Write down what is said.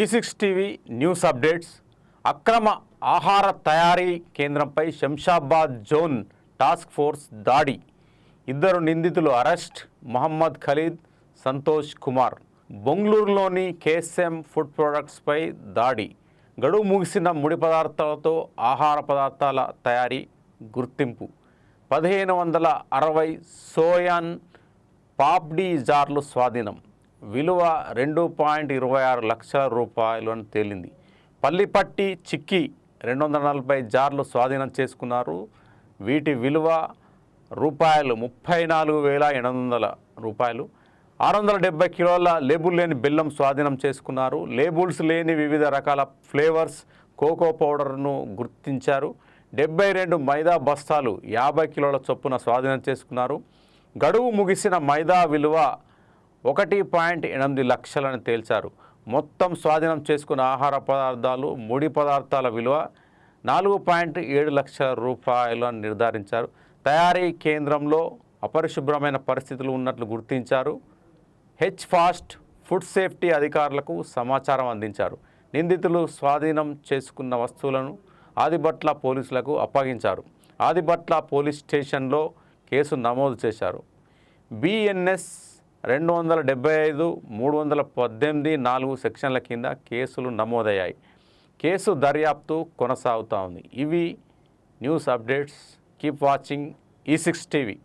E6 TV news updates. అక్రమ ఆహార తయారీ కేంద్రంపై శంషాబాద్ జోన్ టాస్క్ ఫోర్స్ దాడి. 2 నిందితులు అరెస్ట్. మహమ్మద్ ఖలీద్, సంతోష్ కుమార్. బెంగళూరులోని KSM ఫుడ్ ప్రొడక్ట్స్పై దాడి. గడువు ముగిసిన ముడి పదార్థాలతో ఆహార పదార్థాల తయారీ గుర్తింపు. 1560 సోయాన్ పాప్డీ జార్లు స్వాధీనం. విలువ 2.26 లక్షల రూపాయలు అని తేలింది. పల్లిపట్టి చిక్కీ 240 జార్లు స్వాధీనం చేసుకున్నారు. వీటి విలువ ₹34,800. 670 కిలోల లేబుల్ లేని బెల్లం స్వాధీనం చేసుకున్నారు. లేబుల్స్ లేని వివిధ రకాల ఫ్లేవర్స్ కోకో పౌడర్ను గుర్తించారు. 72 మైదా బస్తాలు 50 కిలోల చొప్పున స్వాధీనం చేసుకున్నారు. గడువు ముగిసిన మైదా విలువ 1.8 లక్షలని తేల్చారు. మొత్తం స్వాధీనం చేసుకున్న ఆహార పదార్థాలు, ముడి పదార్థాల విలువ 4.7 లక్షల రూపాయలు అని నిర్ధారించారు. తయారీ కేంద్రంలో అపరిశుభ్రమైన పరిస్థితులు ఉన్నట్లు గుర్తించారు. ఫాస్ట్ ఫుడ్ సేఫ్టీ అధికారులకు సమాచారం అందించారు. నిందితులు స్వాధీనం చేసుకున్న వస్తువులను ఆదిబట్ల పోలీసులకు అప్పగించారు. ఆదిబట్ల పోలీస్ స్టేషన్లో కేసు నమోదు చేశారు. BNS 275, 318, 4 సెక్షన్ల కింద కేసులు నమోదయ్యాయి. కేసు దర్యాప్తు కొనసాగుతూ ఉంది. ఇవి news updates. Keep watching E6 TV.